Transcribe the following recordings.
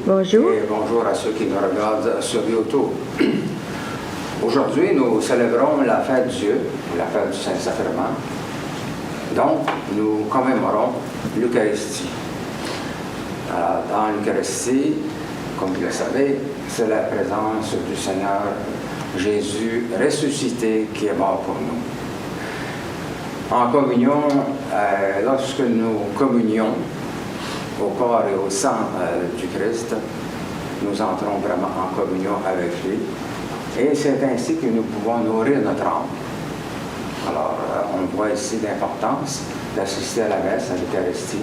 Bonjour. Et bonjour à ceux qui nous regardent sur YouTube. Aujourd'hui, nous célébrons la fête de Dieu, la fête du Saint-Sacrement. Donc, nous commémorons l'Eucharistie. Alors, dans l'Eucharistie, comme vous le savez, c'est la présence du Seigneur Jésus ressuscité qui est mort pour nous. En communion, lorsque nous communions au corps et au sang du Christ, nous entrons vraiment en communion avec lui. Et c'est ainsi que nous pouvons nourrir notre âme. Alors, on voit ici l'importance d'assister à la messe, à l'Eucharistie,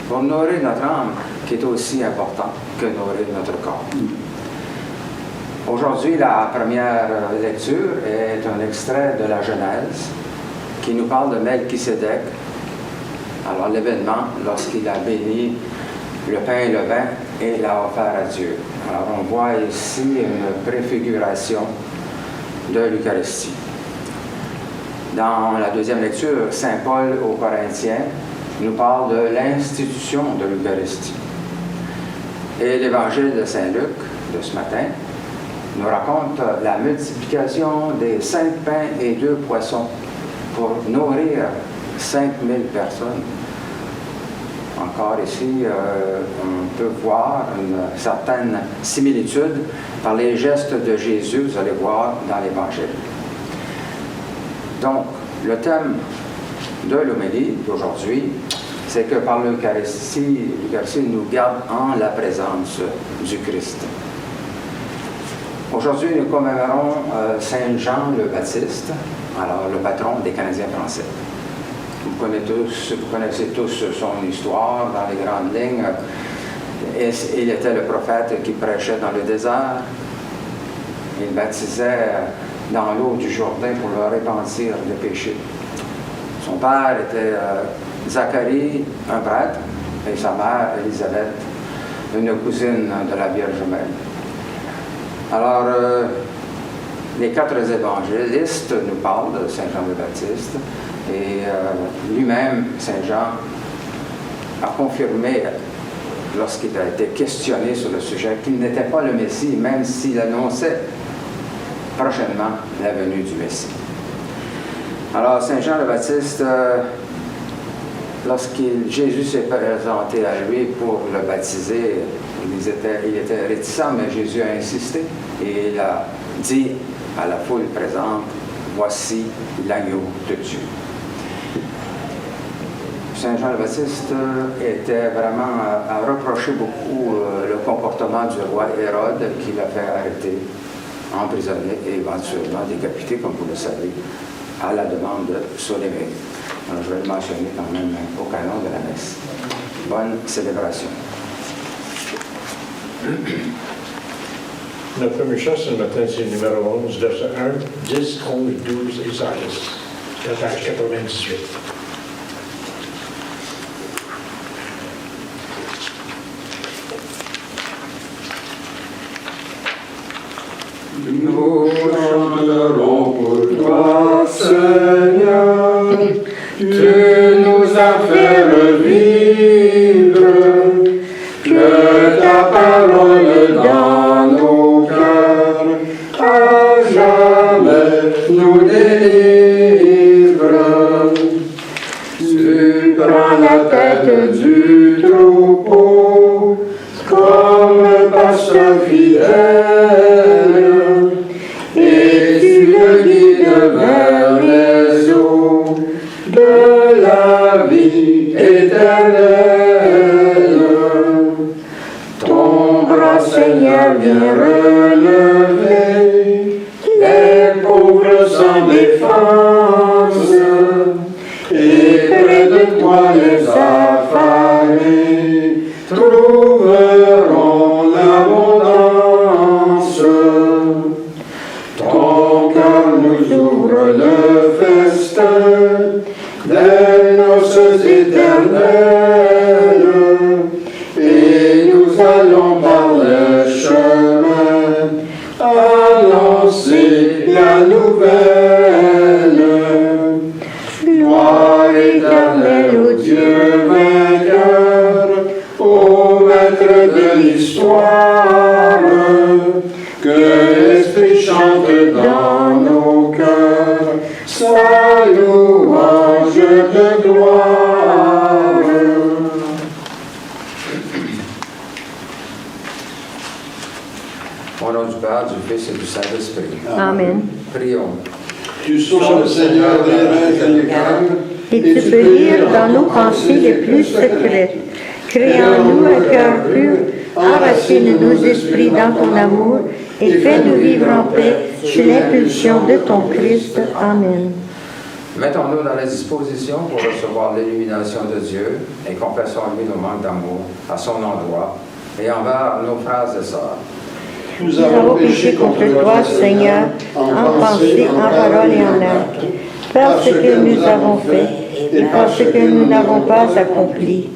pour nourrir notre âme, qui est aussi important que nourrir notre corps. Aujourd'hui, la première lecture est un extrait de la Genèse qui nous parle de Melchisédek. Alors, l'événement, lorsqu'il a béni le pain et le vin et l'a offert à Dieu. Alors, on voit ici une préfiguration de l'Eucharistie. Dans la deuxième lecture, Saint Paul aux Corinthiens nous parle de l'institution de l'Eucharistie. Et l'Évangile de Saint Luc, de ce matin, nous raconte la multiplication des 5 pains et 2 poissons pour nourrir 5000 personnes. Encore ici, on peut voir une certaine similitude par les gestes de Jésus, vous allez voir dans l'Évangile. Donc, le thème de l'homélie d'aujourd'hui, c'est que par l'Eucharistie, l'Eucharistie nous garde en la présence du Christ. Aujourd'hui, nous commémorons Saint Jean le Baptiste, alors le patron des Canadiens français. Vous connaissez tous son histoire dans les grandes lignes. Il était le prophète qui prêchait dans le désert. Il baptisait dans l'eau du Jourdain pour leur repentir des péchés. Son père était Zacharie, un prêtre, et sa mère, Élisabeth, une cousine de la Vierge Mère. Alors, les 4 évangélistes nous parlent de Saint Jean le Baptiste. Et lui-même, Saint Jean, a confirmé, lorsqu'il a été questionné sur le sujet, qu'il n'était pas le Messie, même s'il annonçait prochainement la venue du Messie. Alors, Saint Jean le Baptiste, Jésus s'est présenté à lui pour le baptiser, il était réticent, mais Jésus a insisté et il a dit à la foule présente, « Voici l'agneau de Dieu ». Saint Jean le Baptiste était vraiment à reprocher beaucoup le comportement du roi Hérode qui l'a fait arrêter, emprisonner et éventuellement décapiter, comme vous le savez, à la demande de Ptolémée. Alors, je vais le mentionner quand même au canon de la messe. Bonne célébration. Notre premier chant ce matin, c'est le numéro 11, verset 1, 10, 11, 12 et 16, la page 98. Nous chanterons pour toi, Seigneur, tu nous as fait revivre, que ta parole dans nos cœurs à jamais nous délivre. Tu prends la tête du troupeau comme un pasteur fidèle, et tu le guides vers les eaux de la vie éternelle. Ton bras, Seigneur, vient relever les pauvres sans défense, et près de toi les affamés trouveront l'abondance. Ton cœur nous ouvre le festin des noces éternelles, et nous allons par le chemin annoncer la nouvelle. Gloire éternelle au Dieu vainqueur, au maître de l'histoire. soir, que l'Esprit chante dans nos cœurs sa louange de gloire. Au nom du Père, du Fils et du Saint-Esprit. Amen. Prions. Tu sondes le Seigneur des reins et des cœurs, Et tu peux lire dans nos pensées les plus secrètes. Crée en nous un cœur pur, enracine nos esprits dans ton amour et fais-nous vivre en paix sous l'impulsion de ton Christ. Amen. Mettons-nous dans la disposition pour recevoir l'illumination de Dieu et confessons-lui nos manques d'amour à son endroit et envers nos frères et sœurs. Nous avons péché contre toi, Seigneur, en pensée, en parole et en acte, parce que nous avons fait et parce que nous n'avons pas accompli.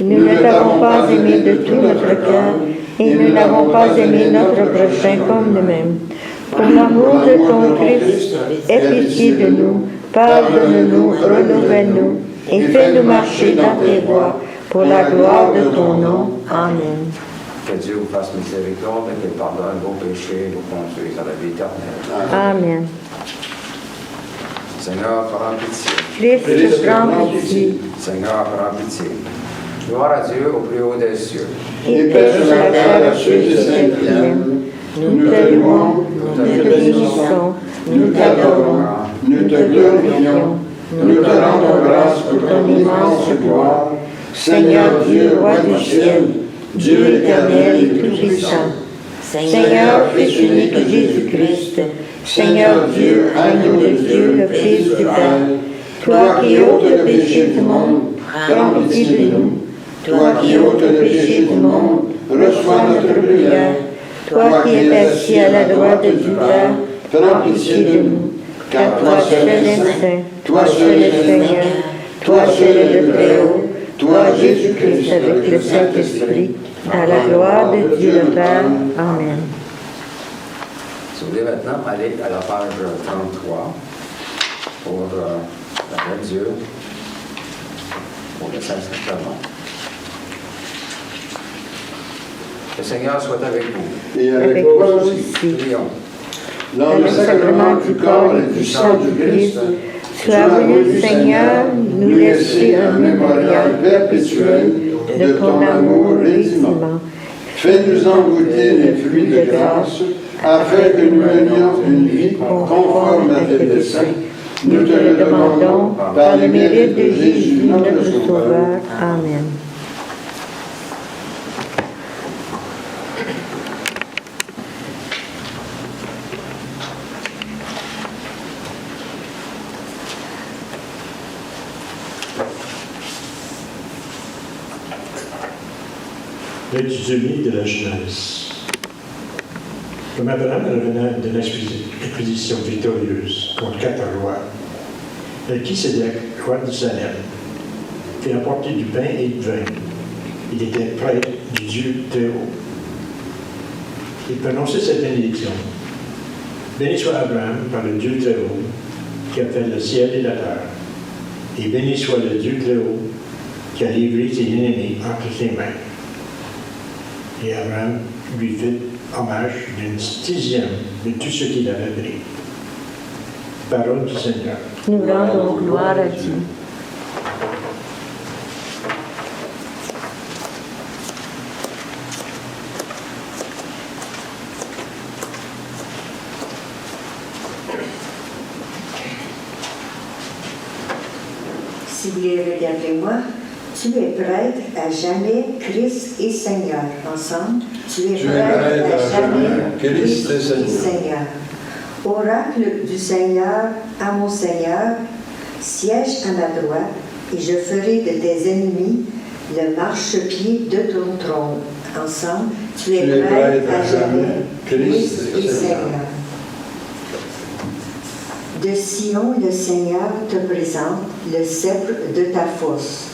Nous ne t'avons pas aimé de tout notre cœur et nous n'avons pas aimé notre prochain comme nous-mêmes. Pour l'amour de ton Christ, aie pitié de nous, pardonne-nous, renouvelle-nous et fais-nous marcher dans tes voies pour la gloire de ton nom. Amen. Que Dieu vous fasse miséricorde et qu'il pardonne vos péchés et vous conduise à la vie éternelle. Amen. Seigneur, prends pitié. Christ, prends pitié. Seigneur, prends pitié. Gloire à Dieu au plus haut des cieux. Et paix sur la terre à ceux et celles qui l'aiment. Nous te louons, nous te bénissons, nous t'adorons, nous te glorifions, nous te rendons grâce pour ton immense gloire. Seigneur Dieu, roi du ciel, Dieu éternel et tout-puissant, Seigneur, Fils unique de Jésus-Christ, Seigneur Dieu, agneau de Dieu, le Fils du Père, toi qui ôtes le péché du monde, prends pitié de nous. Toi qui ôtes le péché du monde, reçois notre prière. Toi qui es assis à la droite du Père, prends pitié de nous. Car toi seul es saint, toi seul es Seigneur, toi seul es le Très-Haut, toi Jésus-Christ avec le Saint-Esprit, à la gloire de Dieu le Père. Amen. Si vous voulez maintenant aller à la page 33 pour la vraie Dieu, pour le Saint-Sacrement. Le Seigneur soit avec vous. Et avec Avec toi vous aussi. aussi. Prions. Dans le sacrement du corps et du sang du Christ, Tu as voulu, Seigneur, nous laisser un mémorial perpétuel de ton amour rédimant. Fais-nous en goûter les fruits de grâce, afin que nous menions une vie conforme à tes desseins. Nous te le demandons par le mérite de Jésus, notre Sauveur. Amen. L'exusumie de la Genèse. Comme Abraham revenait de l'expédition victorieuse contre 4 rois, Melchisédek, roi d'Israël, fit apporter du pain et du vin. Il était prêtre du Dieu Très-Haut. Il prononçait cette bénédiction. Béni soit Abraham par le Dieu Très-Haut, qui a fait le ciel et la terre. Et béni soit le Dieu Très-Haut, qui a livré ses ennemis entre ses mains. Et Abraham lui fit hommage d'une sixième de tout ce qu'il avait pris. Parole du Seigneur. Nous rendons gloire à Dieu. Si vous les regardez-moi, tu es prêtre à jamais, Christ et Seigneur. Ensemble, tu es prêtre à jamais, Christ et Seigneur. Oracle du Seigneur à mon Seigneur, siège à ma droite, et je ferai de tes ennemis le marchepied de ton trône. Ensemble, tu es prêtre à jamais, Christ et Seigneur. De Sion, le Seigneur te présente le sceptre de ta force.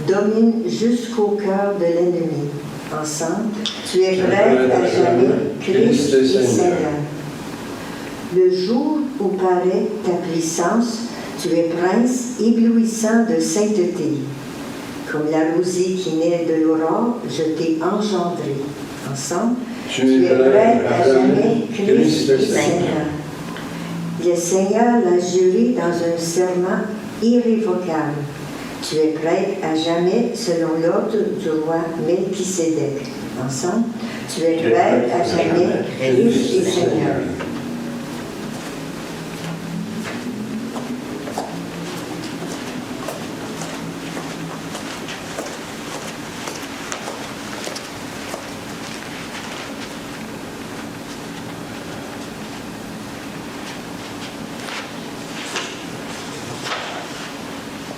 Domine jusqu'au cœur de l'ennemi. Ensemble, tu es prêtre à jamais, Christ et Seigneur. Le jour où paraît ta puissance, tu es prince éblouissant de sainteté. Comme la rosée qui naît de l'aurore, je t'ai engendré. Ensemble, Tu tu es es prêtre à jamais, Christ Christ Seigneur. Le Seigneur l'a juré dans un serment irrévocable. Tu es prêtre à jamais selon l'ordre du roi Melchisédek. Ensemble, tu es prêtre à jamais, Christ et Seigneur.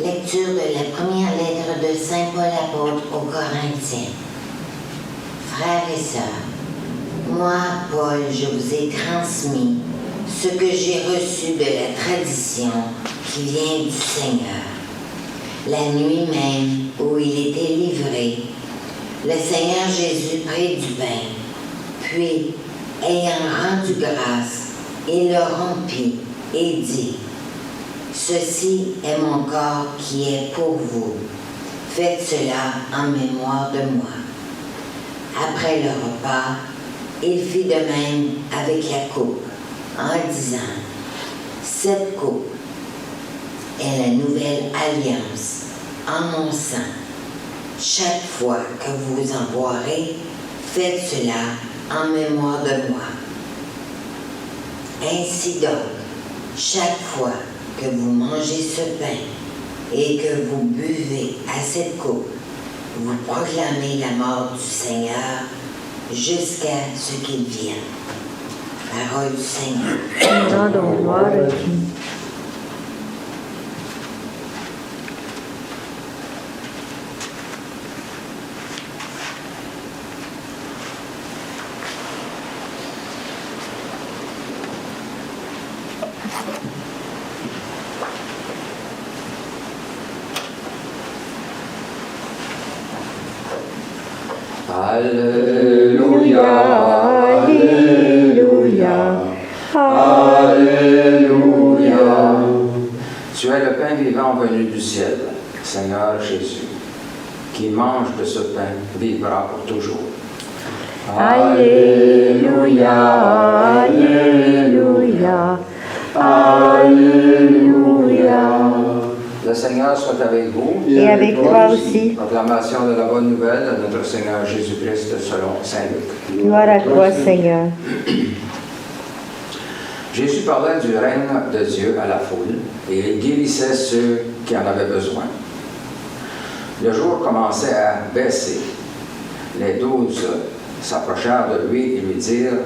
Lecture de la première lettre de Saint Paul apôtre aux Corinthiens. Frères et sœurs, moi, Paul, je vous ai transmis ce que j'ai reçu de la tradition qui vient du Seigneur. La nuit même où il était livré, le Seigneur Jésus prit du pain, puis, ayant rendu grâce, il le rompit et dit: ceci est mon corps qui est pour vous. Faites cela en mémoire de moi. Après le repas, il fit de même avec la coupe, en disant: cette coupe est la nouvelle alliance en mon sang. Chaque fois que vous en boirez, faites cela en mémoire de moi. Ainsi donc, chaque fois que vous mangez ce pain et que vous buvez à cette coupe, vous proclamez la mort du Seigneur jusqu'à ce qu'il vienne. Parole du Seigneur. Nous rendons gloire à Dieu. Alléluia, Alléluia, Alléluia. Tu es le pain vivant venu du ciel, Seigneur Jésus. Qui mange de ce pain vivra pour toujours. Alléluia, Alléluia, Alléluia. Le Seigneur soit avec vous. Et avec toi aussi. Proclamation de la bonne nouvelle de notre Seigneur Jésus-Christ selon Saint Luc. Gloire à toi, Seigneur. Jésus parlait du règne de Dieu à la foule et il guérissait ceux qui en avaient besoin. Le jour commençait à baisser. Les 12 s'approchèrent de lui et lui dirent: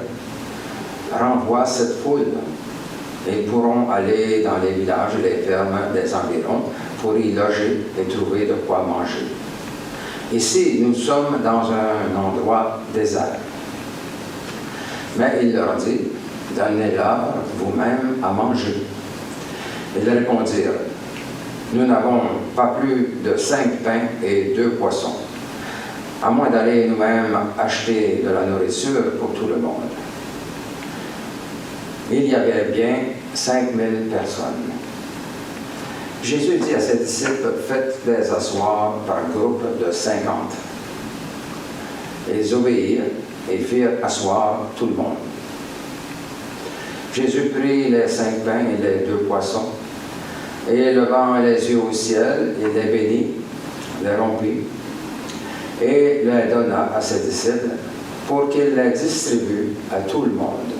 renvoie cette foule. Ils pourront aller dans les villages et les fermes des environs pour y loger et trouver de quoi manger. Ici, nous sommes dans un endroit désert. Mais il leur dit: donnez-leur vous-même à manger. Ils répondirent: nous n'avons pas plus de 5 pains et 2 poissons, à moins d'aller nous-mêmes acheter de la nourriture pour tout le monde. Il y avait bien 5000 personnes. Jésus dit à ses disciples: faites-les asseoir par groupe de 50. Ils obéirent et firent asseoir tout le monde. Jésus prit les 5 pains et les 2 poissons, et levant les yeux au ciel, il les bénit, les rompit, et les donna à ses disciples pour qu'ils les distribuent à tout le monde.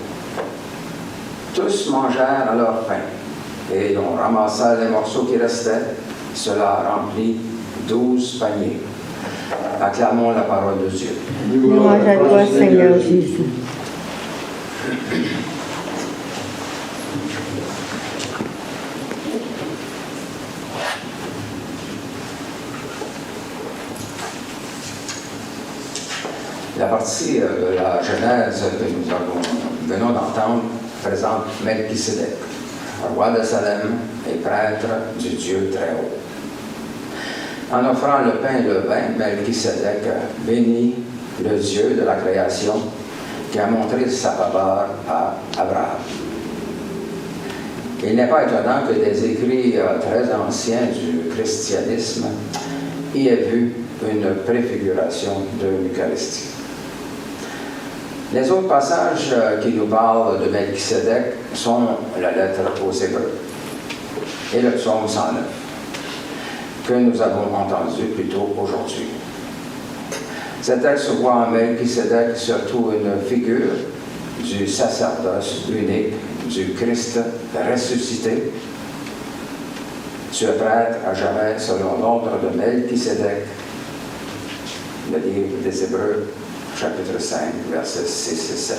Tous mangèrent à leur faim, et on ramassa les morceaux qui restaient. Cela remplit 12 paniers. Acclamons la parole de Dieu. Gloire à toi, Seigneur Jésus. La partie de la Genèse que nous venons d'entendre présente Melchisédek, roi de Salem et prêtre du Dieu très haut. En offrant le pain et le vin, Melchisédek bénit le Dieu de la création qui a montré sa faveur à Abraham. Il n'est pas étonnant que des écrits très anciens du christianisme y aient vu une préfiguration de l'Eucharistie. Les autres passages qui nous parlent de Melchisédek sont la lettre aux Hébreux et le psaume 109, que nous avons entendu plus tôt aujourd'hui. Cet texte voit en Melchisédek surtout une figure du sacerdoce unique du Christ ressuscité. Tu es prêtre à jamais selon l'ordre de Melchisédek, le livre des Hébreux, chapitre 5, versets 6 et 7.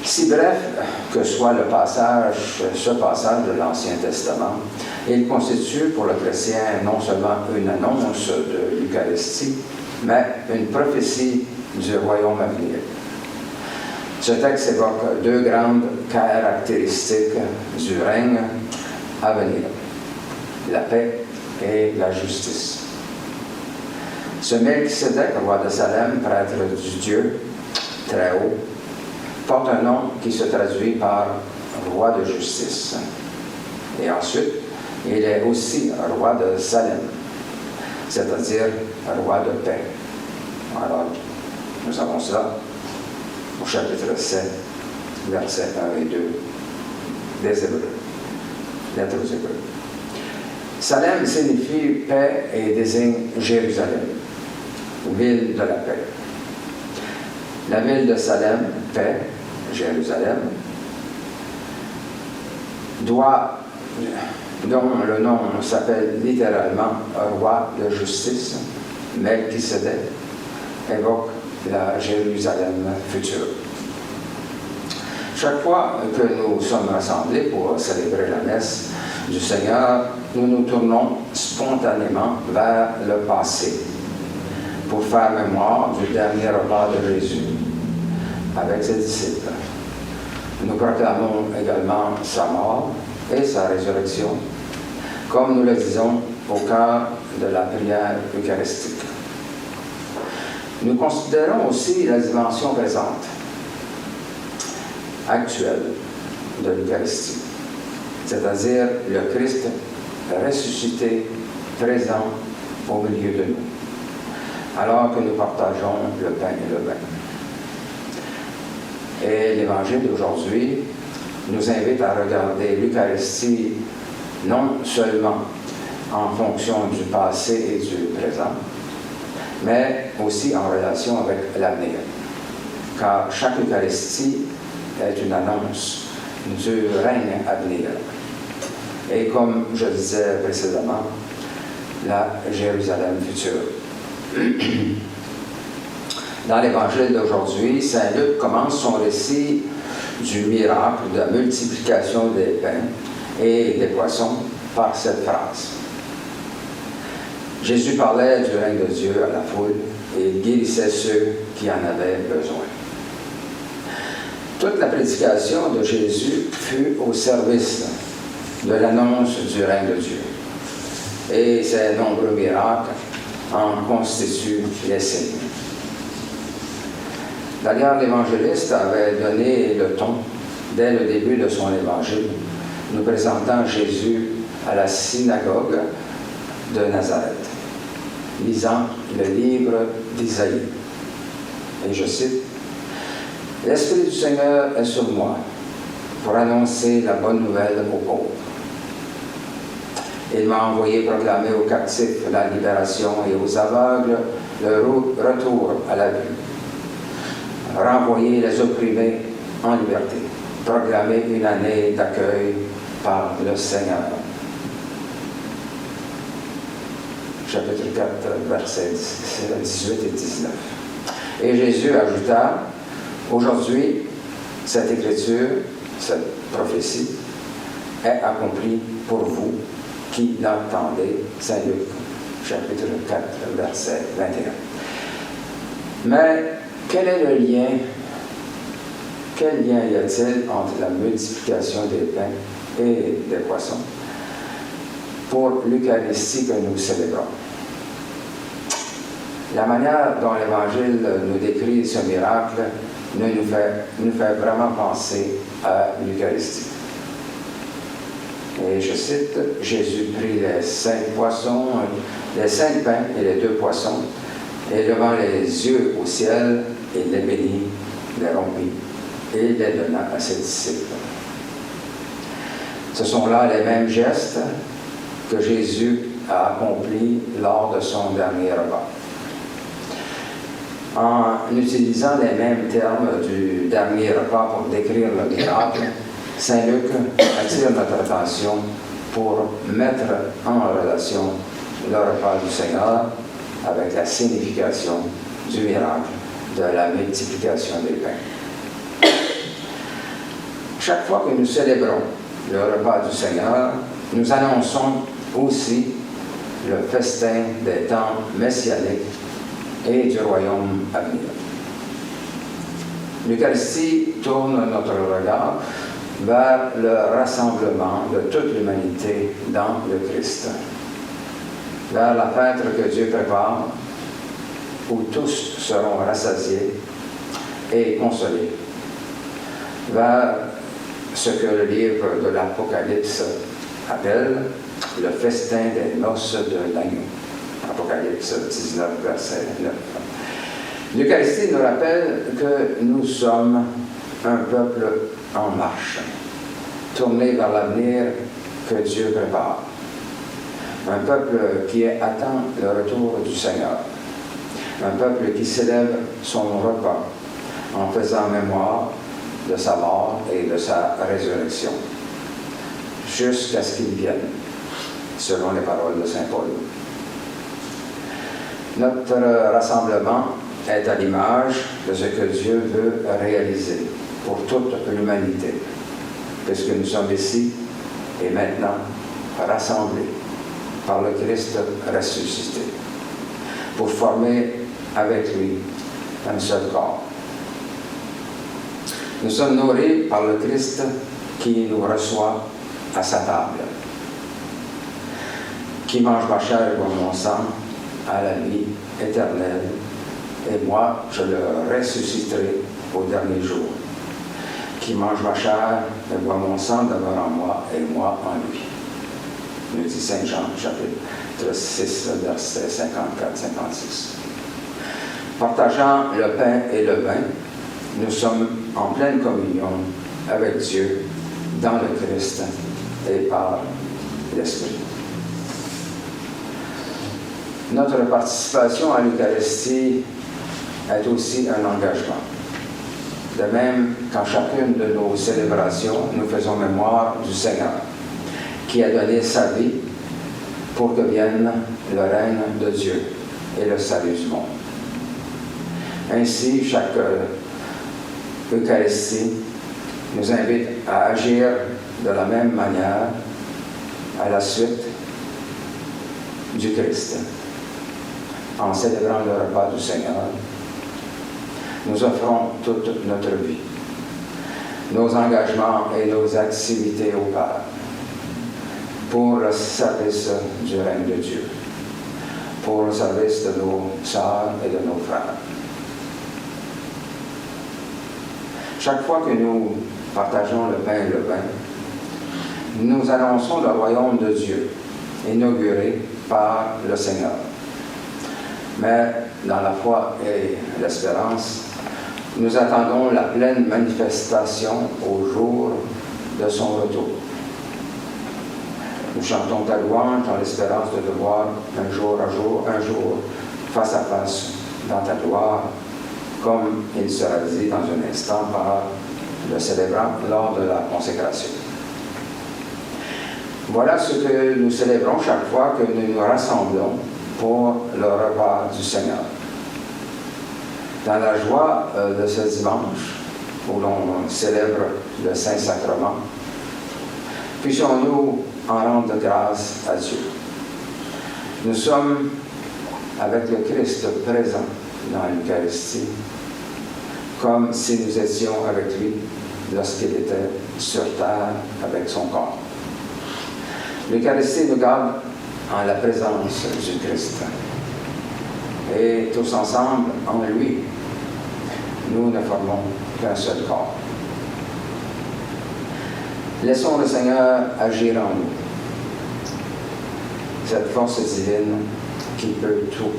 Si bref que soit ce passage de l'Ancien Testament, il constitue pour le chrétien non seulement une annonce de l'Eucharistie, mais une prophétie du royaume à venir. Ce texte évoque deux grandes caractéristiques du règne à venir, la paix et la justice. Ce Melchisédek, roi de Salem, prêtre du Dieu très haut, porte un nom qui se traduit par roi de justice. Et ensuite, il est aussi roi de Salem, c'est-à-dire roi de paix. Alors, nous avons cela au chapitre 7, versets 1 et 2 des Hébreux, lettre aux Hébreux. Salem signifie paix et désigne Jérusalem, ville de la paix. La ville de Salem, paix, Jérusalem, dont le nom s'appelle littéralement roi de justice, Melchisédek, évoque la Jérusalem future. Chaque fois que nous sommes rassemblés pour célébrer la messe du Seigneur, nous nous tournons spontanément vers le passé pour faire mémoire du dernier repas de Jésus avec ses disciples. Nous proclamons également sa mort et sa résurrection, comme nous le disons au cœur de la prière eucharistique. Nous considérons aussi la dimension présente, actuelle de l'Eucharistie, c'est-à-dire le Christ ressuscité, présent au milieu de nous, alors que nous partageons le pain et le vin. Et l'Évangile d'aujourd'hui nous invite à regarder l'Eucharistie non seulement en fonction du passé et du présent, mais aussi en relation avec l'avenir. Car chaque Eucharistie est une annonce du règne à venir. Et comme je disais précédemment, la Jérusalem future. Dans l'Évangile d'aujourd'hui, saint Luc commence son récit du miracle de la multiplication des pains et des poissons par cette phrase. Jésus parlait du règne de Dieu à la foule et il guérissait ceux qui en avaient besoin. Toute la prédication de Jésus fut au service de l'annonce du règne de Dieu. Et ces nombreux miracles en constituent les signes. D'ailleurs, l'évangéliste avait donné le ton dès le début de son évangile, nous présentant Jésus à la synagogue de Nazareth, lisant le livre d'Isaïe. Et je cite, « L'Esprit du Seigneur est sur moi pour annoncer la bonne nouvelle aux pauvres. Il m'a envoyé proclamer aux captifs la libération et aux aveugles le retour à la vue. Renvoyer les opprimés en liberté. Proclamer une année d'accueil par le Seigneur. » Chapitre 4, versets 18 et 19. Et Jésus ajouta, « Aujourd'hui, cette écriture, cette prophétie, est accomplie pour vous qui l'entendez. » Saint Luc, chapitre 4, verset 21. Mais quel est le lien? Quel lien y a-t-il entre la multiplication des pains et des poissons pour l'Eucharistie que nous célébrons? La manière dont l'Évangile nous décrit ce miracle nous fait vraiment penser à l'Eucharistie. Et je cite, « Jésus prit les 5 poissons, les 5 pains et les 2 poissons, et levant les yeux au ciel, il les bénit et les donna à ses disciples. Ce sont là les mêmes gestes que Jésus a accomplis lors de son dernier repas. En utilisant les mêmes termes du dernier repas pour décrire le miracle, Saint Luc attire notre attention pour mettre en relation le repas du Seigneur avec la signification du miracle de la multiplication des pains. Chaque fois que nous célébrons le repas du Seigneur, nous annonçons aussi le festin des temps messianiques et du royaume à venir. L'Eucharistie tourne notre regard vers le rassemblement de toute l'humanité dans le Christ, vers la fête que Dieu prépare, où tous seront rassasiés et consolés, vers ce que le livre de l'Apocalypse appelle le festin des noces de l'agneau. Apocalypse 19, verset 9. L'Eucharistie nous rappelle que nous sommes un peuple en marche, tourné vers l'avenir que Dieu prépare. Un peuple qui attend le retour du Seigneur. Un peuple qui célèbre son repas en faisant mémoire de sa mort et de sa résurrection, jusqu'à ce qu'il vienne, selon les paroles de Saint Paul. Notre rassemblement est à l'image de ce que Dieu veut réaliser pour toute l'humanité, puisque nous sommes ici et maintenant rassemblés par le Christ ressuscité, pour former avec lui un seul corps. Nous sommes nourris par le Christ qui nous reçoit à sa table. Qui mange ma chair et boit mon sang à la vie éternelle, et moi je le ressusciterai au dernier jour. Qui mange ma chair et boit mon sang demeure en moi et moi en lui. Nous dit Saint Jean, chapitre 6, versets 54-56. Partageant le pain et le vin, nous sommes en pleine communion avec Dieu dans le Christ et par l'Esprit. Notre participation à l'Eucharistie est aussi un engagement. De même qu'en chacune de nos célébrations, nous faisons mémoire du Seigneur, qui a donné sa vie pour que vienne le règne de Dieu et le salut du monde. Ainsi, chaque Eucharistie nous invite à agir de la même manière à la suite du Christ. En célébrant le repas du Seigneur, nous offrons toute notre vie, nos engagements et nos activités au Père, pour le service du règne de Dieu, pour le service de nos sœurs et de nos frères. Chaque fois que nous partageons le pain et le vin, nous annonçons le royaume de Dieu, inauguré par le Seigneur. Mais dans la foi et l'espérance, nous attendons la pleine manifestation au jour de son retour. Nous chantons ta louange dans l'espérance de te voir un jour, face à face dans ta gloire, comme il sera dit dans un instant par le célébrant lors de la consécration. Voilà ce que nous célébrons chaque fois que nous nous rassemblons pour le repas du Seigneur. Dans la joie de ce dimanche, où l'on célèbre le Saint-Sacrement, puissions-nous en rendre grâce à Dieu. Nous sommes avec le Christ présent dans l'Eucharistie, comme si nous étions avec lui lorsqu'il était sur terre avec son corps. L'Eucharistie nous garde en la présence du Christ. Et tous ensemble, en lui, nous ne formons qu'un seul corps. Laissons le Seigneur agir en nous. Cette force divine qui peut tout.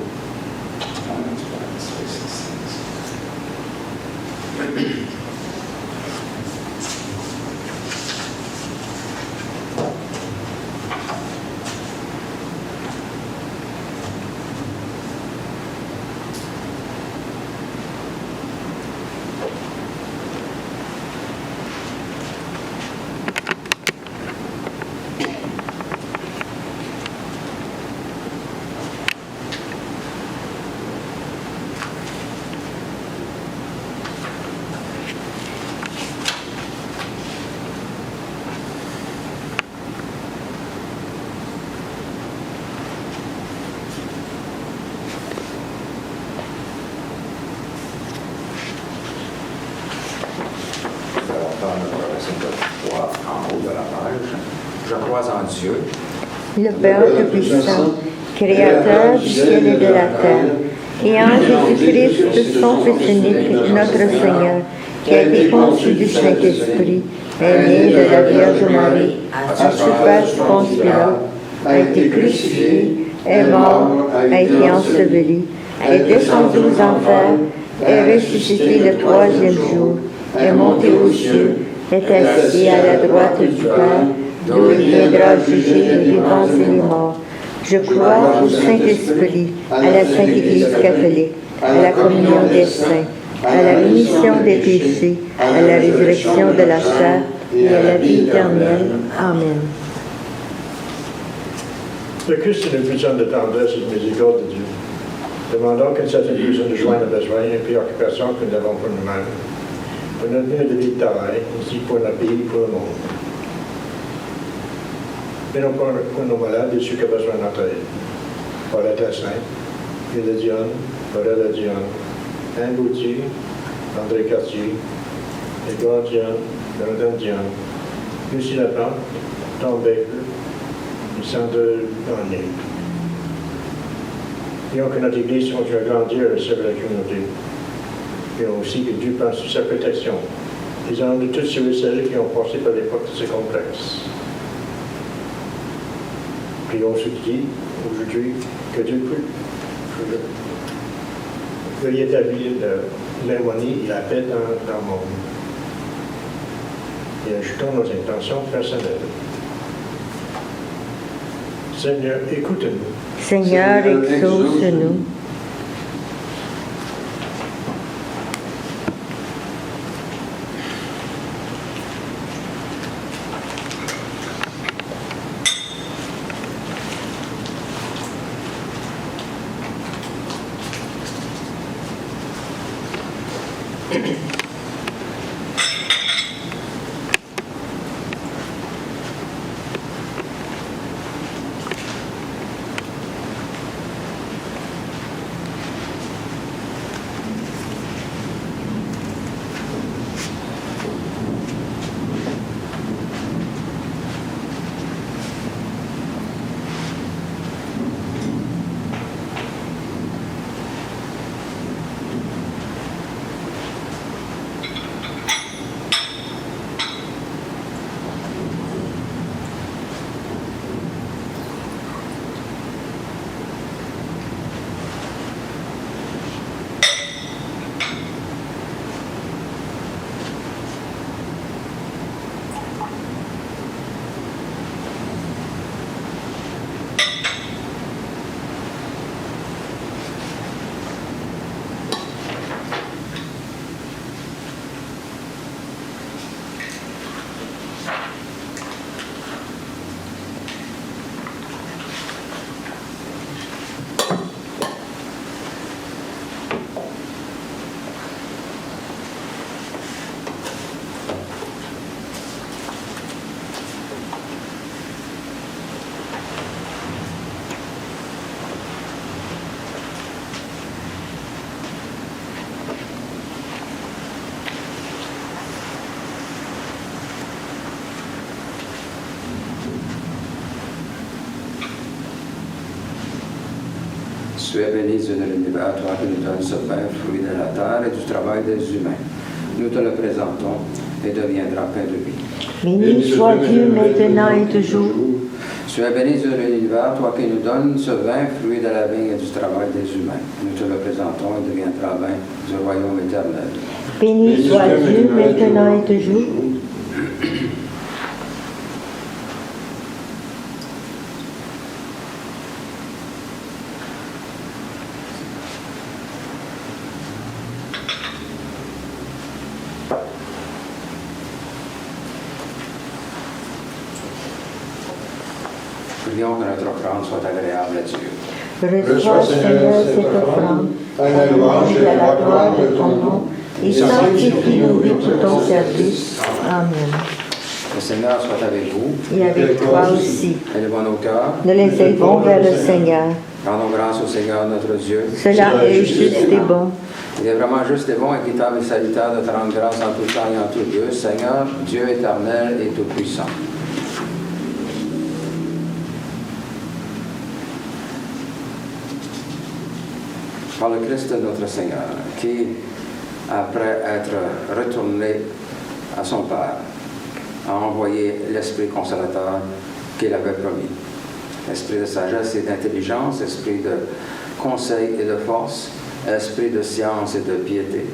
53 en haut de la page. Je crois en Dieu, Le Père Tout-Puissant, Créateur du ciel et de la terre, et en Jésus-Christ, son Fils unique, notre Seigneur, qui a été conçu du Saint-Esprit, est né de la Vierge Marie, a souffert du Ponce Pilate, a été crucifié, est mort, a été enseveli, est descendu aux enfers, est ressuscité le troisième jour, est monté aux cieux, est assis à la droite du Père, d'où il viendra juger les vivants et les morts. Je crois au Saint-Esprit, à la Sainte Église catholique, à la communion des saints, à la rémission des péchés, à la résurrection de la chair et à la vie éternelle. Amen. Le Christ est une puissante de tendresse et de miséricorde de Dieu. Demandons qu'une certaine puissance nous joigne aux besoins et préoccupations que nous avons pour nous-mêmes, pour notre lieu de vie de travail, ainsi que pour notre pays et pour le monde. Prions pour nos malades et ceux qui ont besoin de notre aide. Paulette Saint, Gilles Dion, Morella Dion, Anne Gauthier, André Cartier, Edouard Dion, Jonathan Dion, Lucie Laplante, Tom Baker, et Sandra Gagné. Prions que notre Église continue à grandir et servir la communauté. Prions aussi que Dieu pense sur sa protection, les âmes de tous ceux et celles qui ont passé par l'époque de ces complexes. Prions ceux qui disent aujourd'hui que Dieu peut établir l'harmonie et la paix dans le monde. Et ajoutons nos intentions personnelles. Seigneur, écoute-nous. Seigneur, exauce-nous. Tu es béni de l'univers, toi qui nous donnes ce pain, fruit de la terre et du travail des humains. Nous te le présentons et deviendra pain de vie. Béni soit Dieu maintenant et toujours. Tu es béni de l'univers, toi qui nous donnes ce vin, fruit de la vigne et du travail des humains. Nous te le présentons et deviendra vin du royaume éternel. Béni soit Dieu maintenant et toujours. Prions que notre offrande soit agréable à Dieu. Reçois, Seigneur, cette offrande, à la louange et à la gloire de ton nom, et sanctifie-nous pour ton service. Amen. Le Seigneur soit avec vous. Et avec toi aussi. Élevons nos cœurs. Nous les élevons vers le Seigneur. Rendons grâce au Seigneur notre Dieu. Cela est juste et bon. Il est vraiment juste et bon, équitable et salutaire de te rendre grâce en tout temps et en tout lieu, Seigneur, Dieu éternel et tout-puissant. Par le Christ notre Seigneur, qui, après être retourné à son Père, a envoyé l'Esprit consolateur qu'il avait promis. Esprit de sagesse et d'intelligence, esprit de conseil et de force, esprit de science et de piété,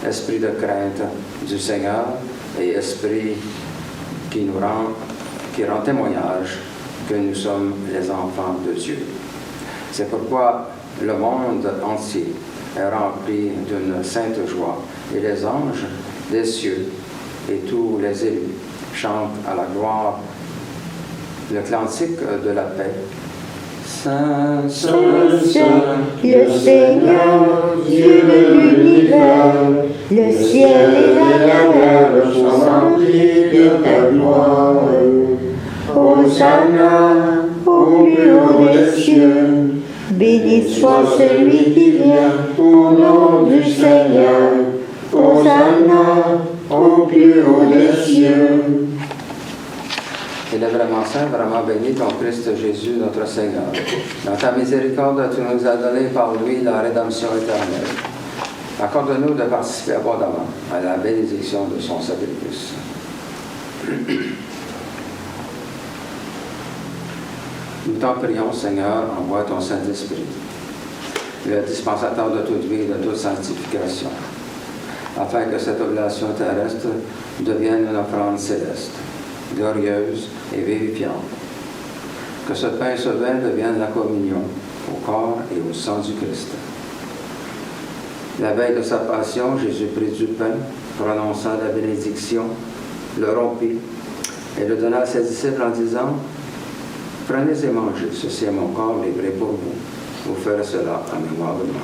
esprit de crainte du Seigneur et esprit qui rend témoignage que nous sommes les enfants de Dieu. C'est pourquoi le monde entier est rempli d'une sainte joie et les anges des cieux et tous les élus chantent à la gloire le cantique de la paix. Saint, Saint, Saint, le Seigneur, Dieu de l'univers, le ciel et la terre sont remplis de ta gloire. Hosanna au plus haut des cieux, béni soit celui qui vient au nom du Seigneur. Hosanna au plus haut des cieux. Il est vraiment saint, vraiment béni ton Christ Jésus, notre Seigneur. Dans ta miséricorde, tu nous as donné par lui la rédemption éternelle. Accorde-nous de participer abondamment à la bénédiction de son sacrifice. Nous t'en prions, Seigneur, envoie ton Saint-Esprit, le dispensateur de toute vie et de toute sanctification, afin que cette oblation terrestre devienne une offrande céleste, glorieuse et vivifiante. Que ce pain et ce vin deviennent la communion au corps et au sang du Christ. La veille de sa passion, Jésus prit du pain, prononça la bénédiction, le rompit et le donna à ses disciples en disant « Prenez et mangez, ceci est mon corps livré pour vous. Vous ferez cela en mémoire de moi. »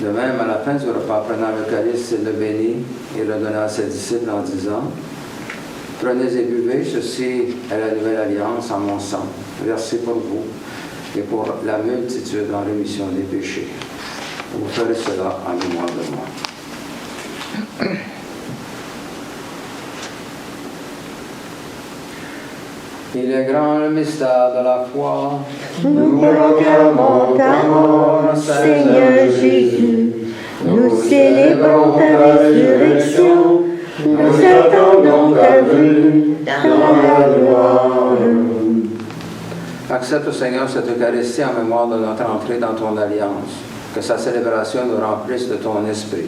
De même, à la fin du repas, prenant le calice, il le bénit et le donna à ses disciples en disant « Prenez et buvez, ceci est la nouvelle alliance en mon sang, versé pour vous et pour la multitude en rémission des péchés. Vous ferez cela en mémoire de moi. » Il est grand le mystère de la foi. Nous proclamons ta mort, Seigneur Jésus. Nous célébrons ta résurrection. Nous attendons ta venue dans la gloire. Accepte, Seigneur, cette Eucharistie en mémoire de notre entrée dans ton alliance. Que sa célébration nous remplisse de ton esprit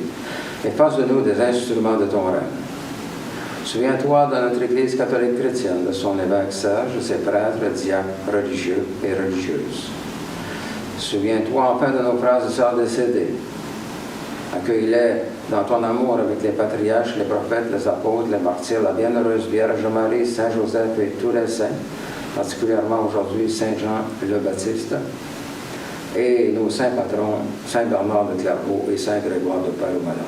et fasse de nous des instruments de ton règne. Souviens-toi de notre Église catholique chrétienne, de son évêque Serge, de ses prêtres, diacres, religieux et religieuses. Souviens-toi enfin de nos frères et sœurs décédés. Accueille-les dans ton amour avec les patriarches, les prophètes, les apôtres, les martyrs, la bienheureuse Vierge Marie, Saint Joseph et tous les saints, particulièrement aujourd'hui Saint Jean le Baptiste, et nos saints patrons, Saint Bernard de Clairvaux et Saint Grégoire de Palomala.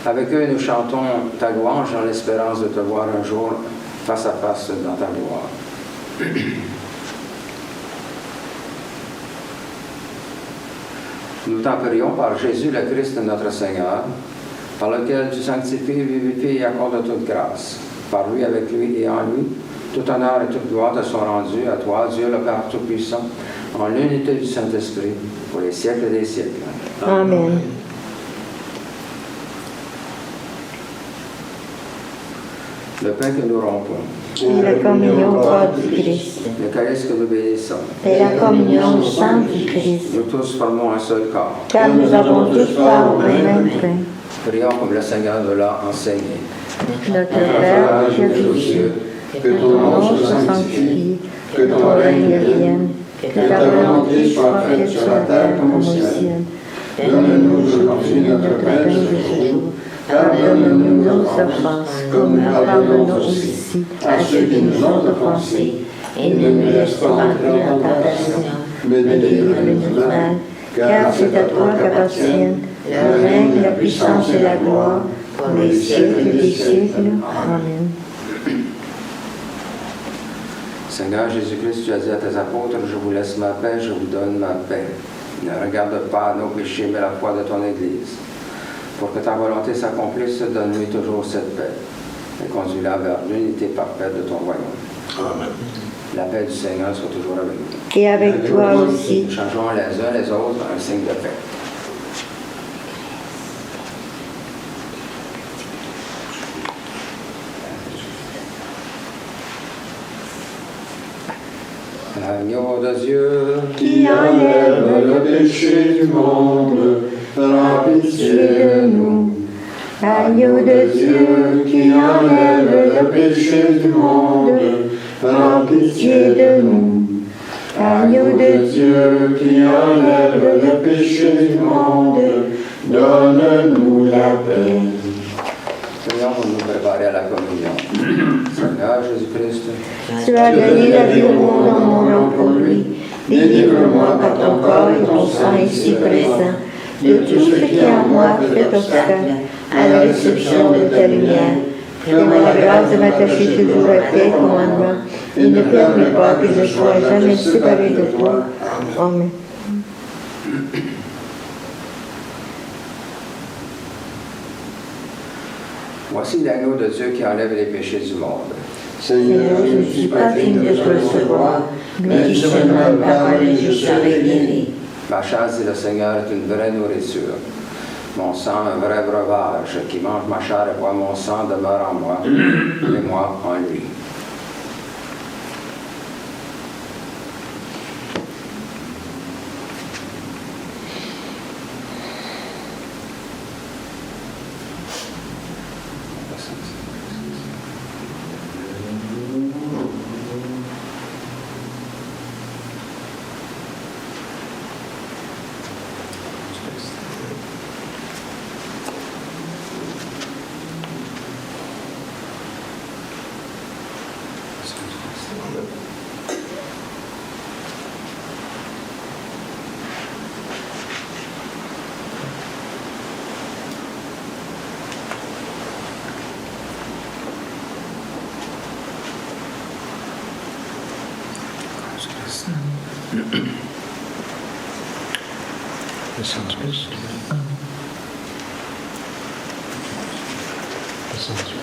Avec eux, nous chantons ta louange dans l'espérance de te voir un jour face à face dans ta gloire. Nous t'en prions par Jésus le Christ notre Seigneur, par lequel tu sanctifies, vivifies et accordes toute grâce. Par lui, avec lui et en lui, tout honneur et toute gloire te sont rendus à toi, Dieu le Père Tout-Puissant, en l'unité du Saint-Esprit, pour les siècles des siècles. Amen. Le pain que nous rompons, Et la communion au corps du Christ. le calice que nous bénissons, Et la communion au sang du Christ. nous tous formons un seul corps. Car nous avons tous part au même pain. Prions comme le Seigneur nous l'a enseigné. Notre Père qui es aux cieux, que ton nom soit sanctifié, que ton règne vienne, que ta volonté soit faite sur la terre comme au ciel. Donne-nous aujourd'hui notre pain de ce jour. Pardonne-nous nos offenses, comme nous pardonnons aussi à ceux qui nous ont offensés. Et ne nous laisse pas entrer en tentation, mais délivre-nous du mal, car c'est à toi qu'appartiennent le règne, la puissance et la gloire, pour les siècles des siècles. Amen. Seigneur Jésus-Christ, tu as dit à tes apôtres, je vous laisse ma paix, je vous donne ma paix. Ne regarde pas nos péchés, mais la foi de ton Église. Pour que ta volonté s'accomplisse, donne-lui toujours cette paix et conduis-la vers l'unité parfaite de ton royaume. Amen. La paix du Seigneur soit toujours avec nous. Et avec toi aussi. Changeons les uns les autres un signe de paix. L'agneau de Dieu Qui enlève le péché du monde, prends pitié de nous. Agneau de Dieu qui enlève le péché du monde, prends pitié de nous. Agneau de Dieu qui enlève le péché du monde, donne-nous la paix. Seigneur, pour nous préparer à la communion. Seigneur Jésus-Christ, Tu as donné la vie au monde en mourant pour lui. Délivre-moi par ton corps et ton sang ici présent de tout ce qui en moi fait obstacle à la réception de ta lumière. Fais-moi la grâce de m'attacher toujours à tes commandements et ne permets pas que je sois jamais séparé de toi. Amen. voici l'agneau de Dieu qui enlève les péchés du monde. Seigneur, je ne suis pas digne de te recevoir, mais dis seulement une parole et je serai guéri. Ma chair, dit le Seigneur, est une vraie nourriture. Mon sang, un vrai breuvage. Qui mange ma chair et boit mon sang demeure en moi, et moi en lui. That sounds good. That sounds good.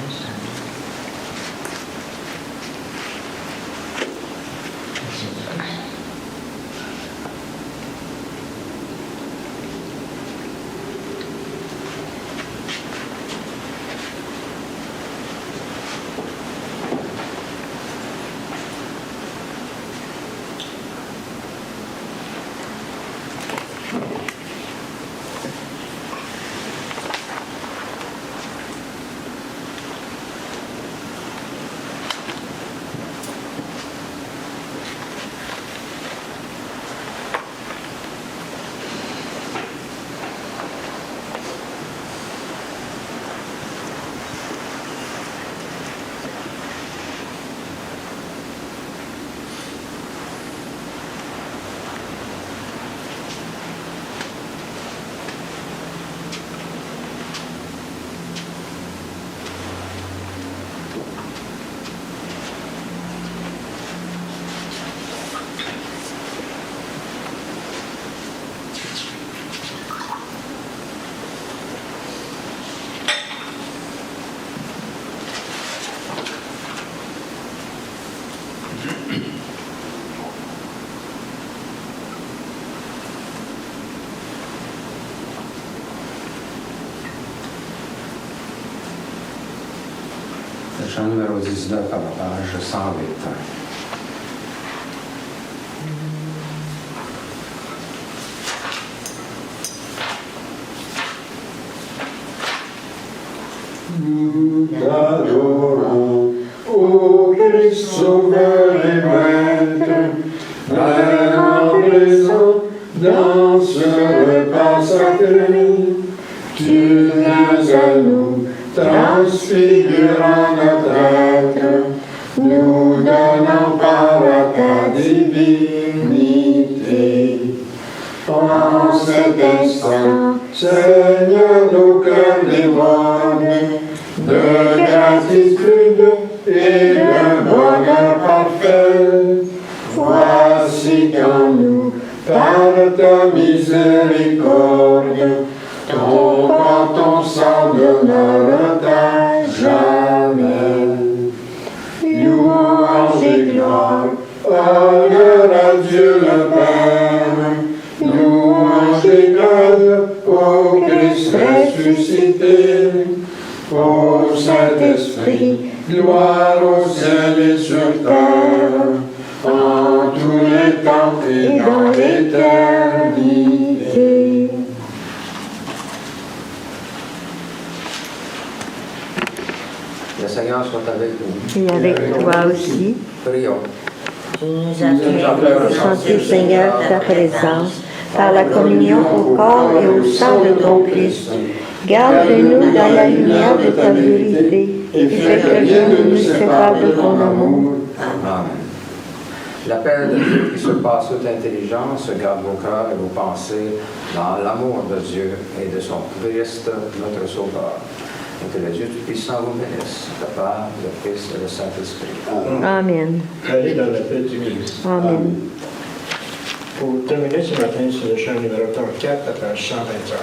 Le chant numéro 19 à la page 108. Nous t'adorons, ô Christ sauveur et maître, vraiment présent dans ce repas sacré. Tu viens à nous, transfigurant notre être, nous donnant part à ta divinité. En cet instant, Seigneur, nos cœurs débordent de gratitude et d'un bonheur parfait. Voici qu'en nous, par ta miséricorde, Ô Saint-Esprit, gloire au ciel et sur terre, en tous les temps et dans l'éternité. Le Seigneur soit avec nous. Et avec toi aussi. Prions. Tu nous as fait Ressentir, Seigneur, ta présence par la communion au corps et au sang de ton Christ. Garde-nous dans la lumière de ta vérité et fais que rien ne nous sépare de ton amour. Amen. L'appel de Dieu qui surpasse toute intelligence garde vos cœurs et vos pensées dans l'amour de Dieu et de son Christ, notre Sauveur. Et que le Dieu Tout-Puissant vous bénisse, le Père, le Fils et le Saint-Esprit. Amen. Allez dans la paix du Christ. Amen. Pour terminer ce matin sur le chant numéro 34 à page 125.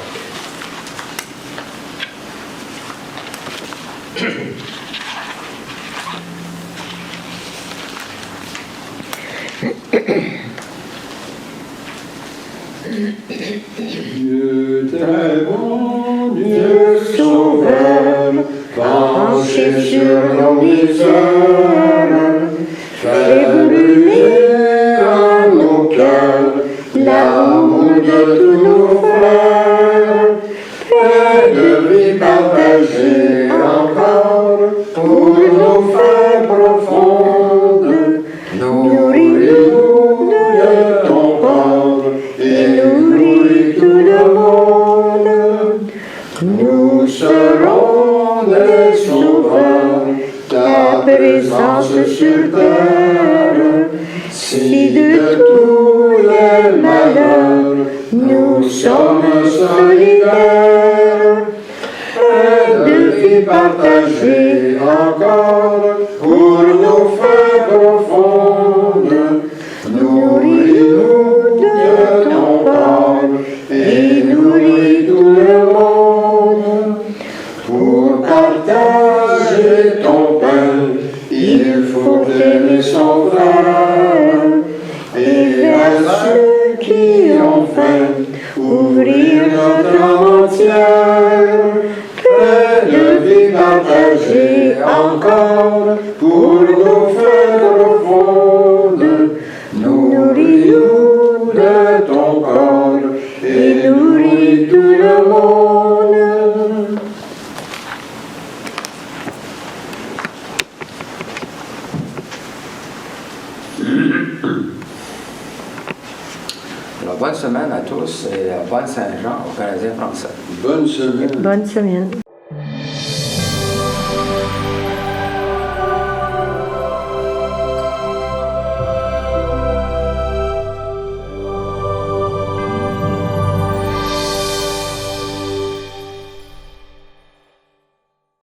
Dieu très bon, Dieu sauveur, penché sur nos misères, fais brûler en nos cœurs l'amour de tous nos frères, et de vie partagée encore pour nos frères profondes. Nourris-nous de ton corps et nourris tout le monde. Nous serons des sauveurs, ta présence sur terre. Si de tous les malheurs nous sommes solidaires, et de vie partagée encore pour nos frères profondes. Nourris-nous de ton corps et nourris tout le monde. Pour partager ton pain, il faut aimer son frère. Et vers ceux qui ont faim, ouvrir notre âme entière. De vie partagée encore pour nos frères profondes. Nourris-nous de ton corps et nourris tout le monde. Alors, bonne semaine à tous et bonne Saint-Jean aux Canadiens français. Bonne semaine. Bonne semaine.